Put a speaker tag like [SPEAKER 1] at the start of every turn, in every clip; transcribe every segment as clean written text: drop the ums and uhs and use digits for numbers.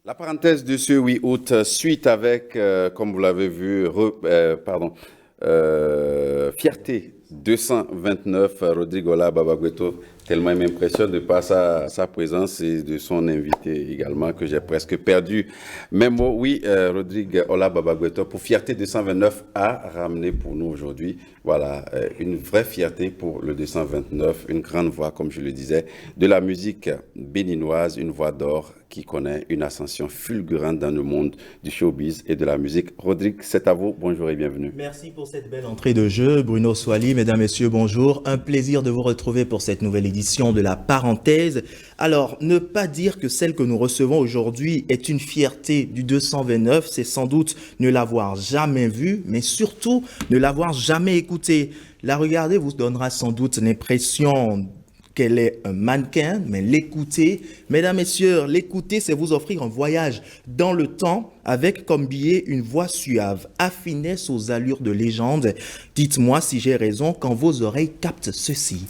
[SPEAKER 1] La parenthèse de ce 8 août, suite avec, comme vous l'avez vu, Fierté 229, Rodrigo Babagüeto, tellement il m'impressionne de par sa présence et de son invité également que j'ai presque perdu mes mots. Oui, Rodrigo Ola Babagüeto pour Fierté 229 a ramené pour nous aujourd'hui, voilà, une vraie fierté pour le 229, une grande voix, comme je le disais, de la musique béninoise, une voix d'or qui connaît une ascension fulgurante dans le monde du showbiz et de la musique. Rodrigue, c'est à vous. Bonjour et bienvenue.
[SPEAKER 2] Merci pour cette belle entrée de jeu. Bruno Soali, mesdames, messieurs, bonjour. Un plaisir de vous retrouver pour cette nouvelle édition de La Parenthèse. Alors, ne pas dire que celle que nous recevons aujourd'hui est une fierté du 229, c'est sans doute ne l'avoir jamais vue, mais surtout ne l'avoir jamais écoutée. La regarder vous donnera sans doute l'impression qu'elle est un mannequin, mais l'écouter, mesdames, messieurs, l'écouter, c'est vous offrir un voyage dans le temps avec comme billet une voix suave, affinesse aux allures de légende. Dites-moi si j'ai raison quand vos oreilles captent ceci.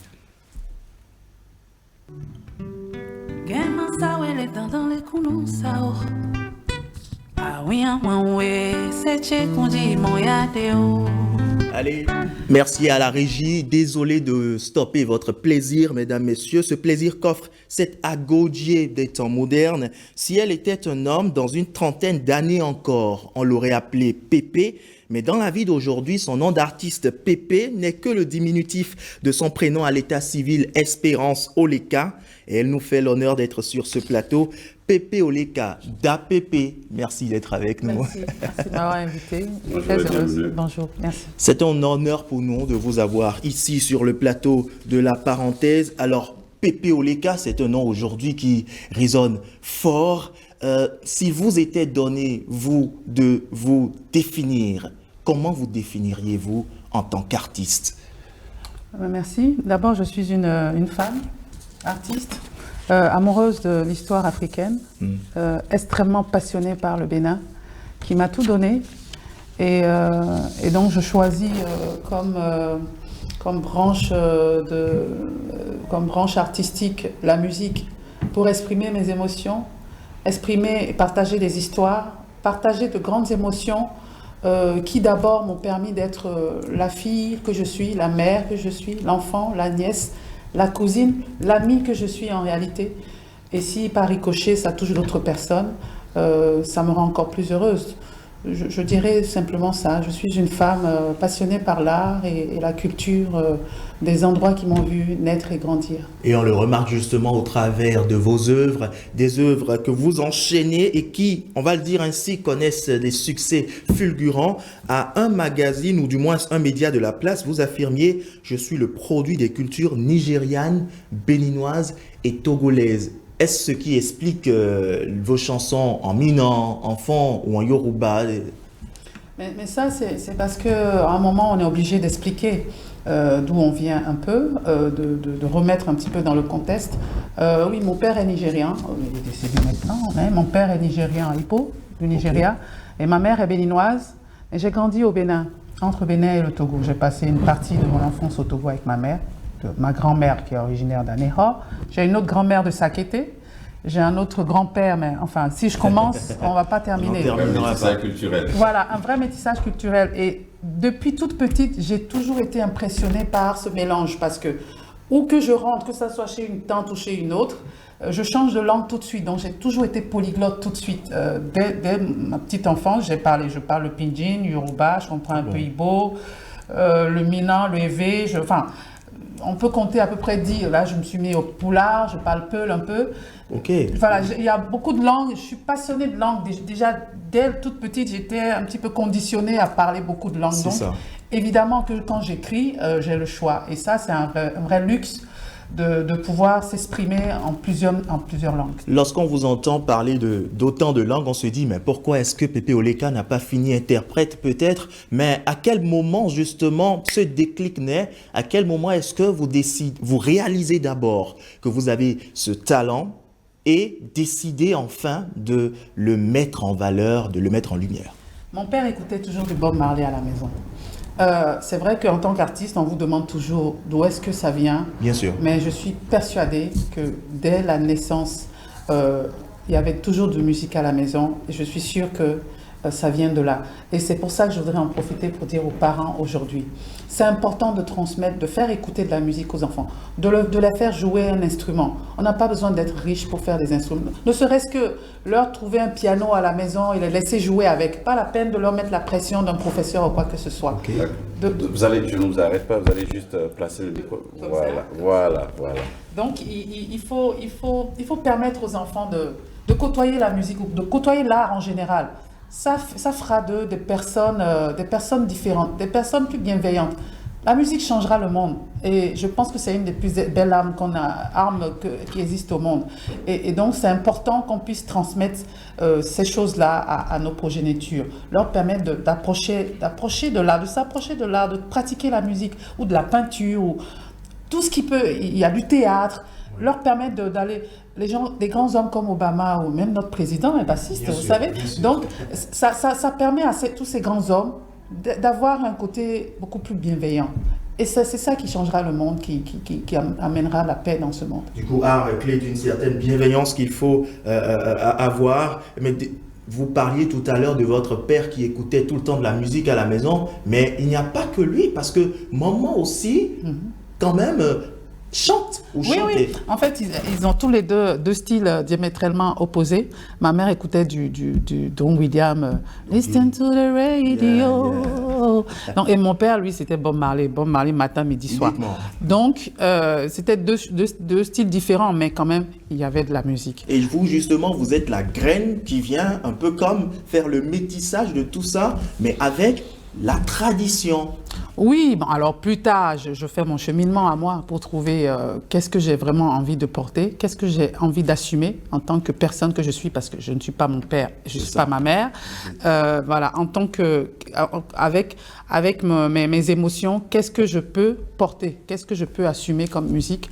[SPEAKER 2] Allez, merci à la régie. Désolé de stopper votre plaisir, mesdames, messieurs. Ce plaisir qu'offre cette agogier des temps modernes. Si elle était un homme dans une trentaine d'années encore, on l'aurait appelé Pépé. Mais dans la vie d'aujourd'hui, son nom d'artiste Pépé n'est que le diminutif de son prénom à l'état civil Espérance Oleka. Et elle nous fait l'honneur d'être sur ce plateau. Pépé Oleka, d'APP, merci d'être avec nous.
[SPEAKER 3] Merci de m'avoir invité. Très heureuse. Bonjour, merci.
[SPEAKER 2] C'est un honneur pour nous de vous avoir ici sur le plateau de La Parenthèse. Alors, Pépé Oleka, c'est un nom aujourd'hui qui résonne fort. S'il vous était donné, vous, de vous définir, comment vous définiriez-vous en tant qu'artiste?
[SPEAKER 3] Merci. D'abord, je suis une femme, artiste, amoureuse de l'histoire africaine, extrêmement passionnée par le Bénin, qui m'a tout donné. Et donc, je choisis comme branche artistique la musique pour exprimer mes émotions, exprimer et partager des histoires, partager de grandes émotions qui d'abord m'ont permis d'être la fille que je suis, la mère que je suis, l'enfant, la nièce, la cousine, l'amie que je suis en réalité. Et si par ricochet ça touche d'autres personnes, ça me rend encore plus heureuse. Je dirais simplement ça, je suis une femme passionnée par l'art et la culture des endroits qui m'ont vu naître et grandir.
[SPEAKER 2] Et on le remarque justement au travers de vos œuvres, des œuvres que vous enchaînez et qui, on va le dire ainsi, connaissent des succès fulgurants. À un magazine ou du moins un média de la place, vous affirmiez « Je suis le produit des cultures nigérianes, béninoises et togolaises ». Est-ce ce qui explique vos chansons en minan, en fon ou en yoruba?
[SPEAKER 3] Mais ça, c'est parce qu'à un moment, on est obligé d'expliquer d'où on vient un peu, de remettre un petit peu dans le contexte. Oui, mon père est nigérien, il est décédé maintenant, mais mon père est nigérien à Hippo, du Nigeria, et ma mère est béninoise, et j'ai grandi au Bénin, entre Bénin et le Togo. J'ai passé une partie de mon enfance au Togo avec ma mère, ma grand-mère qui est originaire d'Anéha. J'ai une autre grand-mère de Sakété. J'ai un autre grand-père, mais enfin, si je commence, on ne va pas terminer.
[SPEAKER 1] Un métissage culturel.
[SPEAKER 3] Voilà, un vrai métissage culturel. Et depuis toute petite, j'ai toujours été impressionnée par ce mélange parce que, où que je rentre, que ce soit chez une tante ou chez une autre, je change de langue tout de suite. Donc, j'ai toujours été polyglotte tout de suite. Dès ma petite enfance, je parle le pidgin, yoruba, je comprends un peu Igbo, le minan, le ewe, on peut compter à peu près 10. Là, je me suis mis au poulard, je parle peul un peu.
[SPEAKER 2] Ok.
[SPEAKER 3] Voilà, il y a beaucoup de langues. Je suis passionnée de langues. Déjà, dès toute petite, j'étais un petit peu conditionnée à parler beaucoup de langues.
[SPEAKER 2] C'est
[SPEAKER 3] donc,
[SPEAKER 2] ça.
[SPEAKER 3] évidemment que quand j'écris, j'ai le choix. Et ça, c'est un vrai luxe de pouvoir s'exprimer en plusieurs langues.
[SPEAKER 2] Lorsqu'on vous entend parler d'autant de langues, on se dit, mais pourquoi est-ce que Pépé Oleka n'a pas fini interprète peut-être? Mais à quel moment justement ce déclic naît? À quel moment est-ce que vous réalisez d'abord que vous avez ce talent et décidez enfin de le mettre en valeur, de le mettre en lumière?
[SPEAKER 3] Mon père écoutait toujours du Bob Marley à la maison. C'est vrai qu'en tant qu'artiste, on vous demande toujours d'où est-ce que ça vient.
[SPEAKER 2] Bien sûr.
[SPEAKER 3] Mais je suis persuadée que dès la naissance, il y avait toujours de musique à la maison. Et je suis sûre que ça vient de là. Et c'est pour ça que je voudrais en profiter pour dire aux parents aujourd'hui, c'est important de transmettre, de faire écouter de la musique aux enfants, de les faire jouer un instrument. On n'a pas besoin d'être riche pour faire des instruments. Ne serait-ce que leur trouver un piano à la maison et les laisser jouer avec. Pas la peine de leur mettre la pression d'un professeur ou quoi que ce soit.
[SPEAKER 1] Okay. Je ne vous arrête pas, vous allez juste placer le micro. Voilà.
[SPEAKER 3] Donc il faut permettre aux enfants de côtoyer la musique ou de côtoyer l'art en général. Ça fera d'eux des personnes différentes, des personnes plus bienveillantes. La musique changera le monde et je pense que c'est une des plus belles armes qui existent au monde. Et donc c'est important qu'on puisse transmettre ces choses-là à nos progénitures, leur permettre d'approcher de l'art, de s'approcher de l'art, de pratiquer la musique ou de la peinture ou tout ce qui peut. Il y a du théâtre. Leur permettre d'aller, des grands hommes comme Obama ou même notre président est bassiste, vous savez. Donc, ça permet à tous ces grands hommes d'avoir un côté beaucoup plus bienveillant. Et c'est ça qui changera le monde, qui amènera la paix dans ce monde.
[SPEAKER 2] Du coup, art clé d'une certaine bienveillance qu'il faut avoir. Mais vous parliez tout à l'heure de votre père qui écoutait tout le temps de la musique à la maison, mais il n'y a pas que lui, parce que maman aussi, quand même... chante ou chanter.
[SPEAKER 3] Oui. En fait, ils ont tous les deux styles diamétralement opposés. Ma mère écoutait du Don Williams, Listen to the radio. Yeah. Donc, et mon père, lui, c'était Bob Marley matin, midi, soir. Donc, c'était deux styles différents, mais quand même, il y avait de la musique.
[SPEAKER 2] Et vous, justement, vous êtes la graine qui vient un peu comme faire le métissage de tout ça, mais avec la tradition.
[SPEAKER 3] Oui, bon, alors plus tard, je fais mon cheminement à moi pour trouver qu'est-ce que j'ai vraiment envie de porter, qu'est-ce que j'ai envie d'assumer en tant que personne que je suis, parce que je ne suis pas mon père, je ne suis pas ma mère. Voilà, en tant que, avec mes émotions, qu'est-ce que je peux porter, qu'est-ce que je peux assumer comme musique.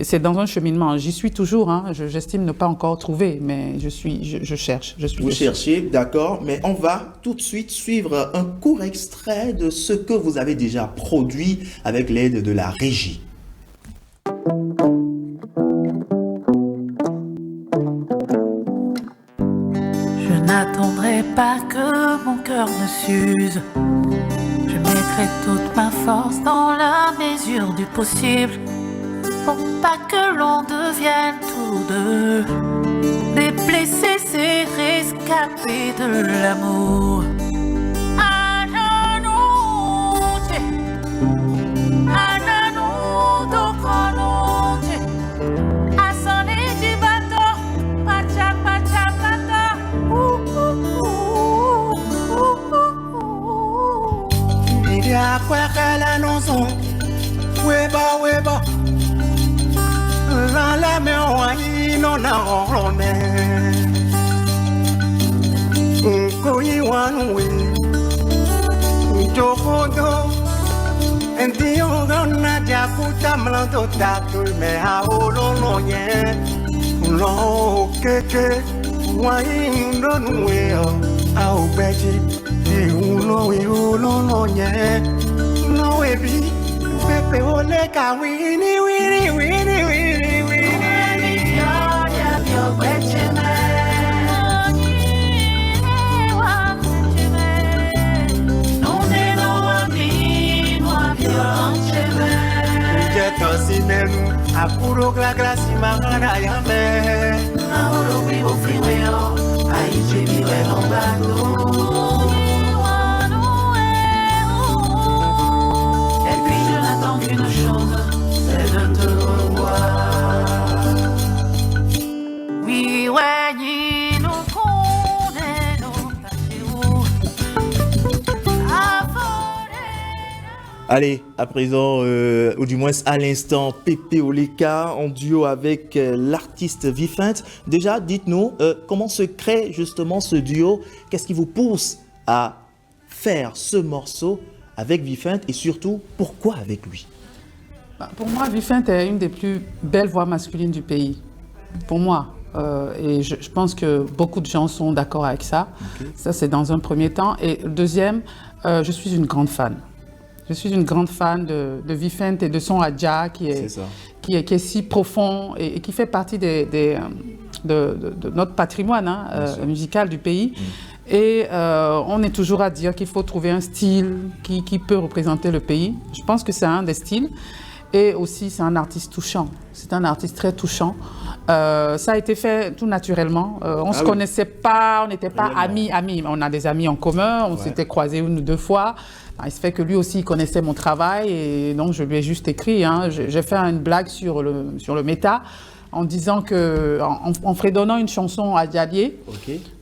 [SPEAKER 3] C'est dans un cheminement. J'y suis toujours. J'estime ne pas encore trouver, mais je cherche.
[SPEAKER 2] Vous cherchez, d'accord. Mais on va tout de suite suivre un court extrait de ce que vous avez déjà produit avec l'aide de la régie.
[SPEAKER 4] Je n'attendrai pas que mon cœur ne s'use. Je mettrai toute ma force dans la mesure du possible. Pour pas que l'on devienne tous deux des blessés, c'est rescapés de l'amour. À genoux, d'Okrononte, à sonner du bateau, pacha, pata.
[SPEAKER 5] Il y a quoi qu'à l'annonçon, weba. La me no na orome Koyi wanwe Jokodo Enti ongona jakuta mlando tatu me haolo no ye Lo keke Wai ndo nwe au beji Ulo no ye No ebi Pepe ole ka wini Apuro glasi magana yame Ahoro vivo frimeo Aichi vive lombando
[SPEAKER 4] Et puis je n'attends qu'une chose, c'est de te revoir. Oui, ouais, nous
[SPEAKER 2] Allez, à présent, ou du moins à l'instant, Pépé Oleka en duo avec l'artiste Vifint. Déjà, dites-nous, comment se crée justement ce duo? Qu'est-ce qui vous pousse à faire ce morceau avec Vifint et surtout, pourquoi avec lui?
[SPEAKER 3] Pour moi, Vifint est une des plus belles voix masculines du pays. Pour moi. Et je pense que beaucoup de gens sont d'accord avec ça. Okay. Ça, c'est dans un premier temps. Et deuxième, je suis une grande fan. Je suis une grande fan de Vifint et de son Adja qui est si profond et qui fait partie des de notre patrimoine musical du pays. Et on est toujours à dire qu'il faut trouver un style qui peut représenter le pays. Je pense que c'est un des styles. Et aussi, c'est un artiste touchant. C'est un artiste très touchant. Ça a été fait tout naturellement. On ne se connaissait pas, on n'était pas amis. On a des amis en commun, on s'était croisés 1 ou 2 fois. Il se fait que lui aussi, il connaissait mon travail. Et donc, je lui ai juste écrit. J'ai fait une blague sur le méta, en disant que, en fredonnant une chanson à Dialier,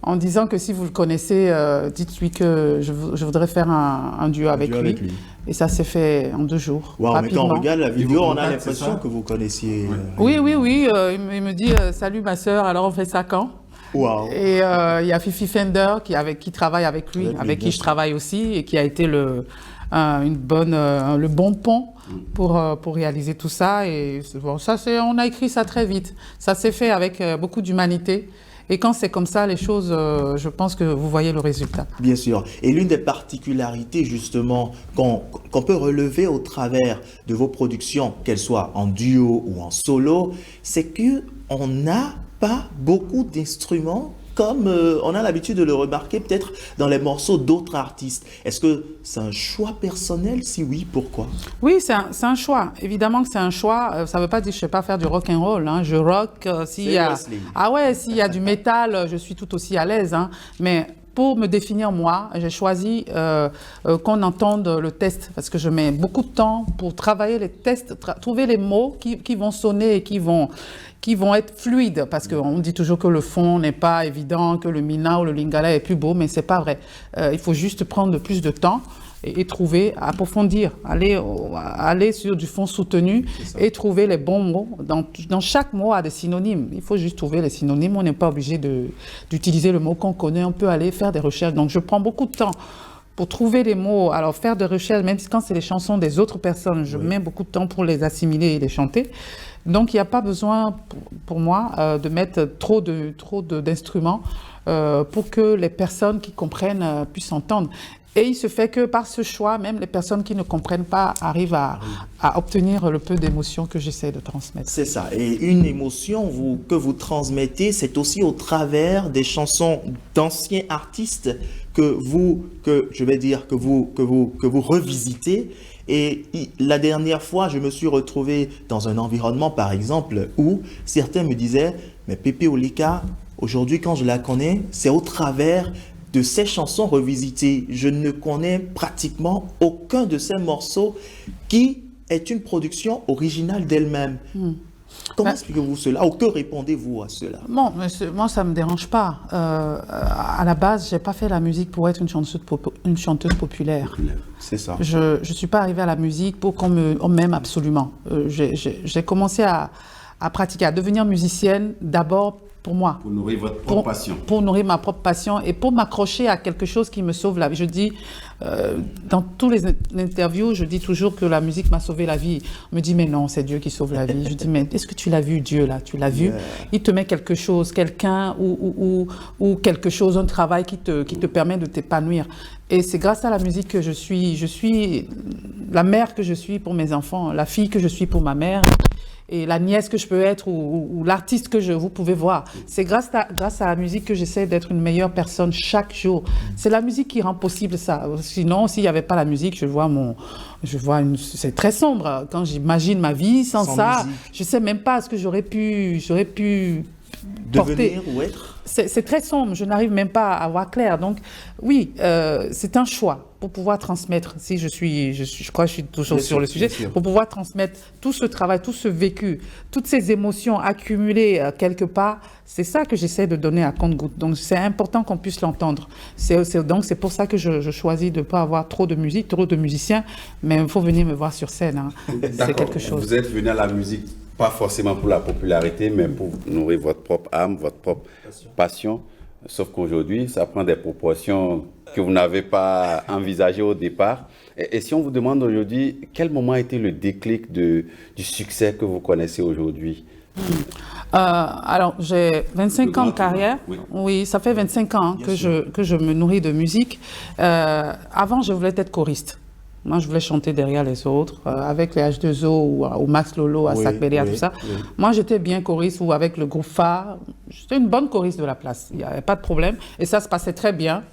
[SPEAKER 3] en disant que si vous le connaissez, dites-lui que je voudrais faire un duo avec lui. Et ça s'est fait en 2 jours.
[SPEAKER 2] Wow, mais quand on regarde la vidéo, on a
[SPEAKER 1] contacte,
[SPEAKER 2] l'impression que vous connaissiez.
[SPEAKER 3] Oui. Il me dit salut ma sœur, alors on fait ça quand?
[SPEAKER 2] Wow.
[SPEAKER 3] Et il y a Fifi Fender qui travaille avec lui, avec qui je travaille aussi, et qui a été le bon pont pour réaliser tout ça. Et bon, on a écrit ça très vite. Ça s'est fait avec beaucoup d'humanité. Et quand c'est comme ça, les choses, je pense que vous voyez le résultat.
[SPEAKER 2] Bien sûr. Et l'une des particularités, justement, qu'on peut relever au travers de vos productions, qu'elles soient en duo ou en solo, c'est qu'on n'a pas beaucoup d'instruments comme on a l'habitude de le remarquer peut-être dans les morceaux d'autres artistes. Est-ce que c'est un choix personnel? Si oui, pourquoi?
[SPEAKER 3] Oui, c'est un choix. Évidemment que c'est un choix. Ça ne veut pas dire que je ne sais pas faire du rock and roll. Je rock. S'il y a du métal, je suis tout aussi à l'aise. Mais pour me définir moi, j'ai choisi qu'on entende le test, parce que je mets beaucoup de temps pour travailler les tests, trouver les mots qui vont sonner et qui vont être fluides, parce qu'on dit toujours que le fond n'est pas évident, que le mina ou le lingala est plus beau, mais c'est pas vrai. Il faut juste prendre plus de temps et trouver, approfondir, aller sur du fond soutenu et trouver les bons mots. Dans chaque mot a des synonymes. Il faut juste trouver les synonymes. On n'est pas obligé d'utiliser le mot qu'on connaît. On peut aller faire des recherches. Donc je prends beaucoup de temps pour trouver les mots. Alors faire des recherches, même quand c'est les chansons des autres personnes, je mets beaucoup de temps pour les assimiler et les chanter. Donc il n'y a pas besoin pour moi de mettre trop d'instruments pour que les personnes qui comprennent puissent entendre. Et il se fait que par ce choix, même les personnes qui ne comprennent pas arrivent à obtenir le peu d'émotion que j'essaie de transmettre.
[SPEAKER 2] C'est ça. Et une émotion que vous transmettez, c'est aussi au travers des chansons d'anciens artistes que vous revisitez. Et la dernière fois, je me suis retrouvé dans un environnement, par exemple, où certains me disaient « Mais Pépé Olika, aujourd'hui, quand je la connais, c'est au travers de ces chansons revisitées. Je ne connais pratiquement aucun de ces morceaux qui est une production originale d'elle-même. » Comment expliquez-vous cela? Ou que répondez-vous à cela?
[SPEAKER 3] Bon, moi, ça ne me dérange pas. À la base, je n'ai pas fait la musique pour être une chanteuse populaire.
[SPEAKER 2] C'est ça.
[SPEAKER 3] Je ne suis pas arrivée à la musique pour qu'on m'aime absolument. J'ai commencé à pratiquer, à devenir musicienne d'abord pour moi.
[SPEAKER 1] Pour nourrir votre propre passion.
[SPEAKER 3] Pour nourrir ma propre passion et pour m'accrocher à quelque chose qui me sauve la vie. Je dis, dans tous les interviews, je dis toujours que la musique m'a sauvé la vie. On me dit, mais non, c'est Dieu qui sauve la vie. Je dis, mais est-ce que tu l'as vu, Dieu, là? Tu l'as vu? Il te met quelque chose, quelqu'un ou quelque chose, un travail qui te permet de t'épanouir. Et c'est grâce à la musique que je suis la mère que je suis pour mes enfants, la fille que je suis pour ma mère. Et la nièce que je peux être ou l'artiste que vous pouvez voir. C'est grâce à la musique que j'essaie d'être une meilleure personne chaque jour. C'est la musique qui rend possible ça. Sinon, s'il n'y avait pas la musique, c'est très sombre. Quand j'imagine ma vie sans ça, musique. Je ne sais même pas ce que j'aurais pu
[SPEAKER 2] devenir ou être.
[SPEAKER 3] C'est très sombre, je n'arrive même pas à voir clair. Donc oui, c'est un choix pour pouvoir transmettre, je crois que je suis toujours sur le sujet, pour pouvoir transmettre tout ce travail, tout ce vécu, toutes ces émotions accumulées quelque part, c'est ça que j'essaie de donner à compte-gouttes. Donc c'est important qu'on puisse l'entendre. Donc c'est pour ça que je choisis de ne pas avoir trop de musique, trop de musiciens, mais il faut venir me voir sur scène. C'est quelque chose.
[SPEAKER 1] Vous êtes venu à la musique pas forcément pour la popularité, mais pour nourrir votre propre âme, votre propre passion. Sauf qu'aujourd'hui, ça prend des proportions que vous n'avez pas envisagées au départ. Et si on vous demande aujourd'hui, quel moment a été le déclic du succès que vous connaissez aujourd'hui?
[SPEAKER 3] Alors, j'ai 25 ans de carrière. Oui, ça fait 25 ans que je me nourris de musique. Avant, je voulais être choriste. Moi, je voulais chanter derrière les autres, avec les H2O ou Max Lolo, à Sacberia, tout ça. Oui. Moi, j'étais bien choriste ou avec le groupe Phare. J'étais une bonne choriste de la place. Il n'y avait pas de problème. Et ça se passait très bien.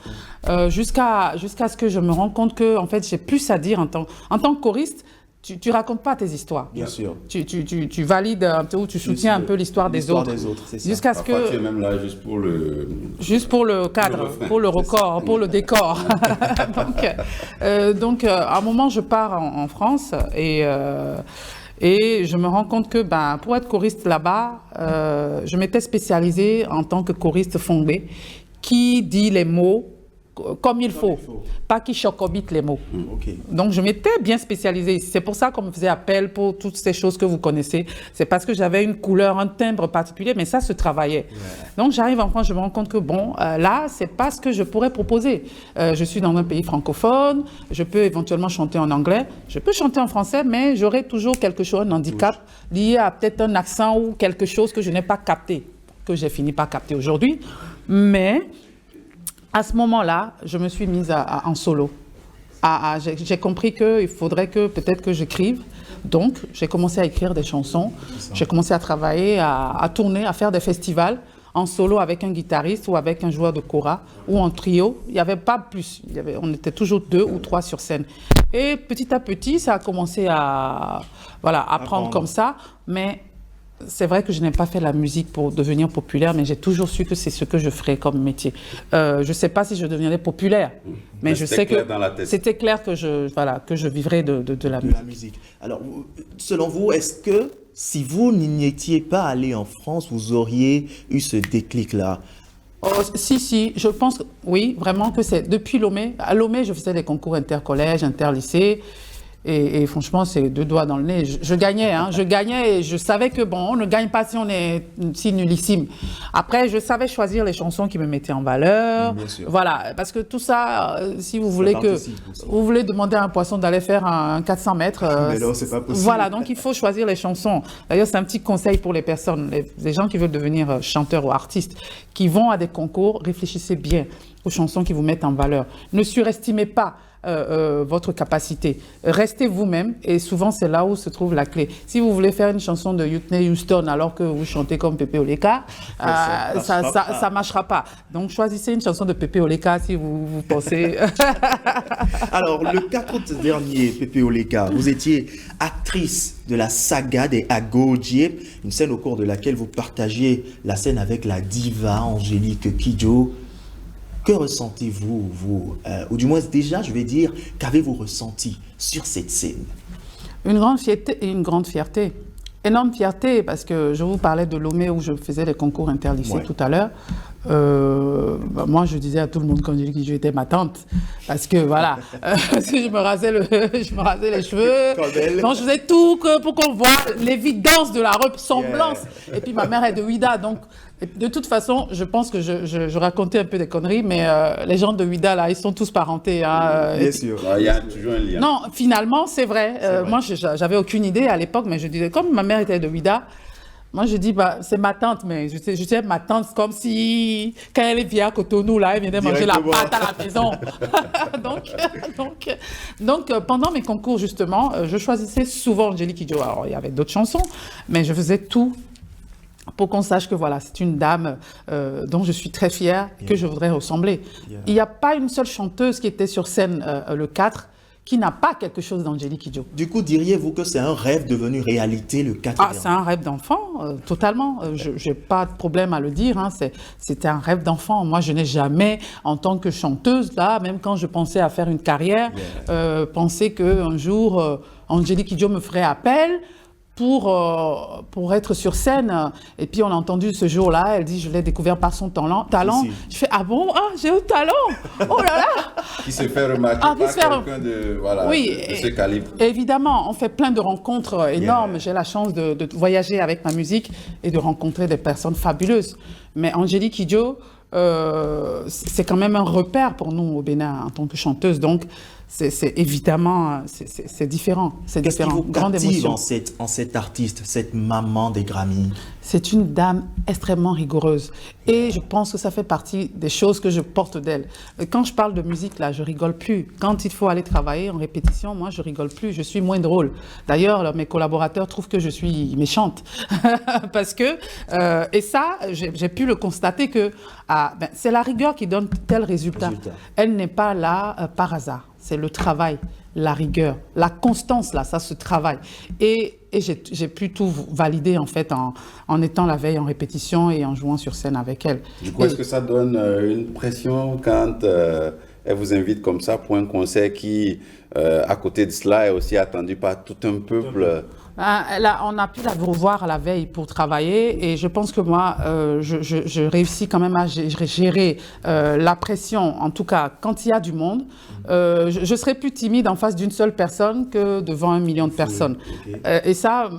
[SPEAKER 3] Jusqu'à ce que je me rende compte que, en fait, j'ai plus à dire en tant que choriste. Tu racontes pas tes histoires.
[SPEAKER 2] Bien sûr.
[SPEAKER 3] Tu valides un peu ou tu soutiens un peu l'histoire des autres. Jusqu'à ce que.
[SPEAKER 1] Tu es même là juste pour le.
[SPEAKER 3] Juste pour le cadre, pour le record, pour le décor. donc, à un moment, je pars en France et je me rends compte que pour être choriste là-bas, je m'étais spécialisée en tant que choriste fondée qui dit les mots comme il faut, pas qui chocobite les mots.
[SPEAKER 2] Okay.
[SPEAKER 3] Donc, je m'étais bien spécialisée. C'est pour ça qu'on me faisait appel pour toutes ces choses que vous connaissez. C'est parce que j'avais une couleur, un timbre particulier, mais ça se travaillait. Yeah. Donc, j'arrive en France, je me rends compte que, là, c'est pas ce que je pourrais proposer. Je suis dans un pays francophone, je peux éventuellement chanter en anglais, je peux chanter en français, mais j'aurai toujours quelque chose, un handicap, lié à peut-être un accent ou quelque chose que je n'ai pas capté, que j'ai fini par capter aujourd'hui. Mais à ce moment-là, je me suis mise en solo. J'ai compris qu'il faudrait peut-être que j'écrive. Donc, j'ai commencé à écrire des chansons. J'ai commencé à travailler, à tourner, à faire des festivals en solo avec un guitariste ou avec un joueur de kora ou en trio. Il n'y avait pas plus. On était toujours 2 ou 3 sur scène. Et petit à petit, ça a commencé à prendre comme ça. Mais c'est vrai que je n'ai pas fait la musique pour devenir populaire, mais j'ai toujours su que c'est ce que je ferais comme métier. Je ne sais pas si je deviendrais populaire, mais je sais que c'était clair que je vivrais de la
[SPEAKER 2] musique. Alors, selon vous, est-ce que si vous n'étiez pas allé en France, vous auriez eu ce déclic-là?
[SPEAKER 3] Si, je pense, oui, vraiment que c'est depuis Lomé. À Lomé, je faisais des concours intercollèges, interlycées. Et franchement, c'est 2 doigts dans le nez. Je gagnais et je savais que on ne gagne pas si on est si nullissime. Après, je savais choisir les chansons qui me mettaient en valeur.
[SPEAKER 2] Bien sûr.
[SPEAKER 3] Voilà, parce que tout ça, si vous voulez vous voulez demander à un poisson d'aller faire un 400 mètres.
[SPEAKER 2] Mais non, c'est pas possible.
[SPEAKER 3] Voilà, donc il faut choisir les chansons. D'ailleurs, c'est un petit conseil pour les personnes, les gens qui veulent devenir chanteurs ou artistes, qui vont à des concours, réfléchissez bien aux chansons qui vous mettent en valeur. Ne surestimez pas votre capacité. Restez vous-même et souvent c'est là où se trouve la clé. Si vous voulez faire une chanson de Whitney Houston alors que vous chantez comme Pepe Oleka, ça marchera pas. Donc choisissez une chanson de Pepe Oleka si vous pensez...
[SPEAKER 2] Alors le 4 août dernier, Pepe Oleka, vous étiez actrice de la saga des Agodje, une scène au cours de laquelle vous partagiez la scène avec la diva Angélique Kidjo. Que ressentez-vous, ou du moins déjà, je vais dire, qu'avez-vous ressenti sur cette scène?
[SPEAKER 3] Une grande fierté. Énorme fierté, parce que je vous parlais de Lomé où je faisais les concours interlycées tout à l'heure. Moi, je disais à tout le monde quand j'ai dit que j'étais ma tante, parce que voilà, parce que je me rasais les cheveux, donc je faisais tout pour qu'on voit l'évidence de la ressemblance. Et puis ma mère est de Ouida, donc de toute façon, je pense que je racontais un peu des conneries, mais les gens de Ouida là, ils sont tous parentés.
[SPEAKER 2] Bien sûr.
[SPEAKER 1] Il y a toujours un lien.
[SPEAKER 3] Non, finalement, c'est vrai. Moi, j'avais aucune idée à l'époque, mais je disais comme ma mère était de Ouida. Moi, je dis, c'est ma tante, mais je sais ma tante, comme si, quand elle vient à Cotonou, là, elle venait manger la pâte à la maison. donc, pendant mes concours, justement, je choisissais souvent Angélique Kidjo. Alors, il y avait d'autres chansons, mais je faisais tout pour qu'on sache que voilà, c'est une dame dont je suis très fière, que je voudrais ressembler. Il n'y a pas une seule chanteuse qui était sur scène le 4 qui n'a pas quelque chose d'Angélique Kidjo.
[SPEAKER 2] Du coup, diriez-vous que c'est un rêve devenu réalité le 4
[SPEAKER 3] Ah, c'est un rêve d'enfant, totalement. Je n'ai pas de problème à le dire. C'était un rêve d'enfant. Moi, je n'ai jamais, en tant que chanteuse, là, même quand je pensais à faire une carrière, pensé qu'un jour, Angélique Kidjo me ferait appel pour être sur scène. Et puis, on a entendu ce jour-là, elle dit, je l'ai découvert par son talent.
[SPEAKER 2] Si.
[SPEAKER 3] Je fais, ah bon, j'ai un talent. Oh là là.
[SPEAKER 1] Qui se fait remarquer par quelqu'un de ce calibre.
[SPEAKER 3] Évidemment, on fait plein de rencontres énormes. J'ai la chance de voyager avec ma musique et de rencontrer des personnes fabuleuses. Mais Angélique Kidjo, c'est quand même un repère pour nous au Bénin en tant que chanteuse. Donc, c'est évidemment, c'est différent. C'est
[SPEAKER 2] Qu'est-ce qui
[SPEAKER 3] différent.
[SPEAKER 2] vous
[SPEAKER 3] Grande
[SPEAKER 2] captive
[SPEAKER 3] émotion.
[SPEAKER 2] en cette artiste, cette maman des Grammys?
[SPEAKER 3] C'est une dame extrêmement rigoureuse. Et je pense que ça fait partie des choses que je porte d'elle. Quand je parle de musique, là, je rigole plus. Quand il faut aller travailler en répétition, moi, je rigole plus. Je suis moins drôle. D'ailleurs, mes collaborateurs trouvent que je suis méchante. Parce que, et ça, j'ai pu le constater que c'est la rigueur qui donne tel résultat. Elle n'est pas là par hasard. C'est le travail, la rigueur, la constance, là, ça se travaille. Et j'ai pu tout valider, en fait, en étant la veille en répétition et en jouant sur scène avec elle.
[SPEAKER 1] Du coup, est-ce que ça donne une pression quand elle vous invite comme ça pour un concert qui, à côté de cela, est aussi attendu par tout un peuple?
[SPEAKER 3] Là, on a pu la revoir à la veille pour travailler et je pense que moi, je réussis quand même à gérer la pression, en tout cas quand il y a du monde. Je serais plus timide en face d'une seule personne que devant 1 million de personnes. Et ça,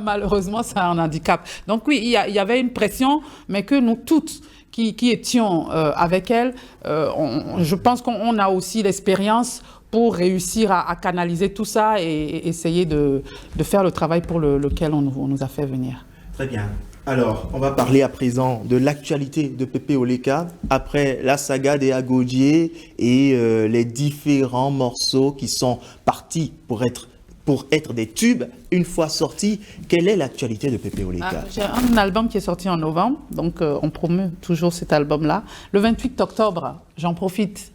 [SPEAKER 3] malheureusement, c'est un handicap. Donc oui, il y avait une pression, mais que nous toutes qui étions avec elle, je pense qu'on a aussi l'expérience pour réussir à canaliser tout ça et essayer de faire le travail pour lequel on nous a fait venir.
[SPEAKER 2] Très bien. Alors, on va parler à présent de l'actualité de Pépé Oleka, après la saga des Agodier et les différents morceaux qui sont partis pour être des tubes une fois sortis. Quelle est l'actualité de Pépé Oleka?
[SPEAKER 3] J'ai un album qui est sorti en novembre, donc on promeut toujours cet album-là. Le 28 octobre, j'en profite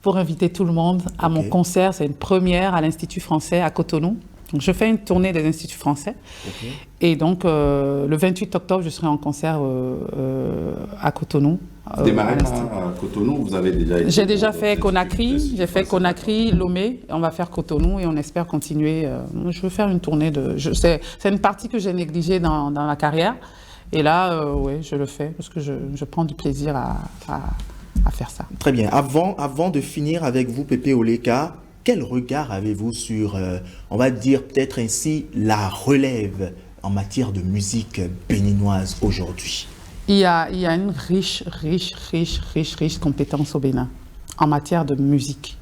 [SPEAKER 3] pour inviter tout le monde à mon concert. C'est une première à l'Institut français à Cotonou. Donc, je fais une tournée des instituts français. Et donc, le 28 octobre, je serai en concert à Cotonou.
[SPEAKER 1] Démarrer à Cotonou, vous avez déjà été...
[SPEAKER 3] J'ai déjà fait Conakry, Lomé. On va faire Cotonou et on espère continuer. Je veux faire une tournée de... C'est une partie que j'ai négligée dans la carrière. Et là, oui, je le fais parce que je prends du plaisir à faire ça.
[SPEAKER 2] Très bien. Avant de finir avec vous, Pépé Oleka, quel regard avez-vous sur, on va dire peut-être ainsi, la relève en matière de musique béninoise aujourd'hui?
[SPEAKER 3] Il y a une riche compétence au Bénin en matière de musique.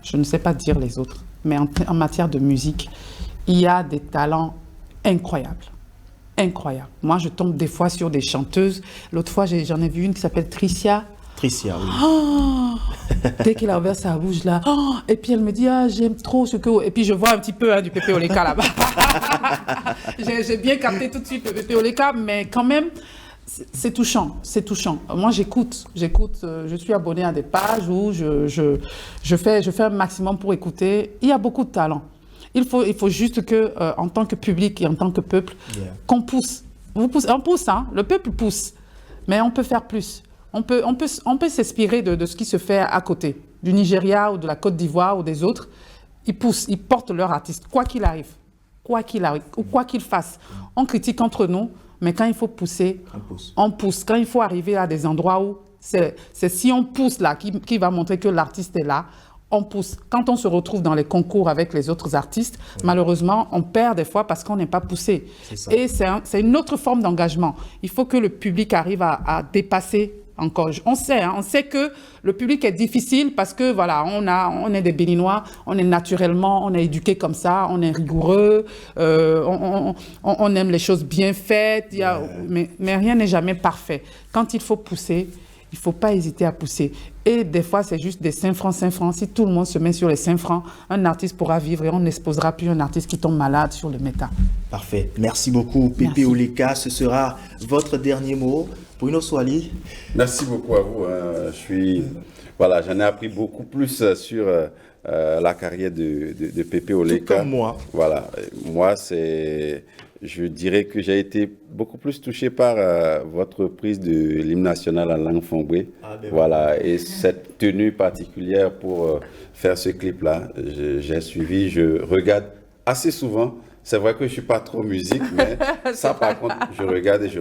[SPEAKER 3] Je ne sais pas dire les autres, mais en matière de musique, il y a des talents incroyables. Incroyables. Moi, je tombe des fois sur des chanteuses. L'autre fois, j'en ai vu une qui s'appelle Tricia.
[SPEAKER 2] Tricia, oui.
[SPEAKER 3] Oh, dès qu'elle a ouvert sa bouche là, oh, et puis elle me dit, ah, j'aime trop ce que... Et puis je vois un petit peu du Pépé Oleka là-bas. J'ai bien capté tout de suite le Pépé Oleka, mais quand même, c'est touchant, c'est touchant. Moi, j'écoute, je suis abonnée à des pages où je fais un maximum pour écouter. Il y a beaucoup de talent. Il faut juste que, en tant que public et en tant que peuple, qu'on pousse. On pousse, hein, le peuple pousse, mais on peut faire plus. On peut s'inspirer de ce qui se fait à côté, du Nigeria ou de la Côte d'Ivoire ou des autres. Ils poussent, ils portent leur artiste, quoi qu'il arrive, ou quoi qu'il fasse. On critique entre nous, mais quand il faut pousser, on pousse. Quand il faut arriver à des endroits où c'est si on pousse là, qui va montrer que l'artiste est là, on pousse. Quand on se retrouve dans les concours avec les autres artistes, malheureusement, on perd des fois parce qu'on n'est pas poussé. Et c'est une autre forme d'engagement. Il faut que le public arrive à dépasser encore. On sait que le public est difficile parce que voilà, on est des Béninois, on est éduqué comme ça, on est rigoureux, on aime les choses bien faites, mais rien n'est jamais parfait. Quand il faut pousser, il ne faut pas hésiter à pousser. Et des fois, c'est juste des 5 francs. Si tout le monde se met sur les 5 francs, un artiste pourra vivre et on n'exposera plus un artiste qui tombe malade sur le méta.
[SPEAKER 2] Parfait. Merci beaucoup, Pépé Oleka. Ce sera votre dernier mot. Bruno Swali.
[SPEAKER 1] Merci beaucoup à vous. Voilà, j'en ai appris beaucoup plus sur la carrière de Pépé Oleka.
[SPEAKER 2] Tout comme moi.
[SPEAKER 1] Voilà. Moi, je dirais que j'ai été beaucoup plus touché par votre reprise de l'hymne national en langue fongbé. Voilà, et cette tenue particulière pour faire ce clip-là, j'ai suivi, je regarde assez souvent. C'est vrai que je ne suis pas trop musique, mais ça, par contre, je regarde et je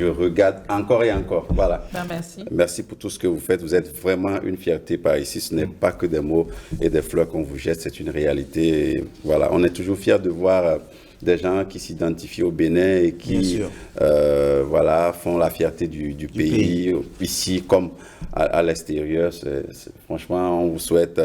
[SPEAKER 1] regarde encore et encore. Voilà.
[SPEAKER 3] Merci.
[SPEAKER 1] Merci pour tout ce que vous faites. Vous êtes vraiment une fierté par ici. Ce n'est pas que des mots et des fleurs qu'on vous jette, c'est une réalité. Et voilà, on est toujours fiers de voir des gens qui s'identifient au Bénin et qui voilà, font la fierté du pays, ici comme à l'extérieur. Franchement, on vous souhaite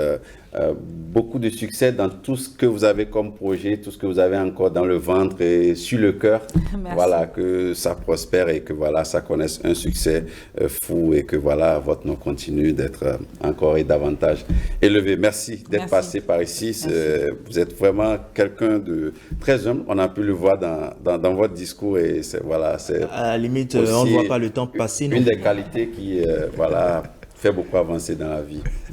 [SPEAKER 1] beaucoup de succès dans tout ce que vous avez comme projet, tout ce que vous avez encore dans le ventre et sur le cœur.
[SPEAKER 6] Merci.
[SPEAKER 1] Voilà, que ça prospère et que voilà, ça connaisse un succès fou et que voilà, votre nom continue d'être encore et davantage élevé. Merci d'être passé par ici. Vous êtes vraiment quelqu'un de très humble. On a pu le voir dans votre discours et c'est voilà, c'est
[SPEAKER 2] à la limite, on ne voit pas le temps passer.
[SPEAKER 1] Une des qualités qui voilà fait beaucoup avancer dans la vie.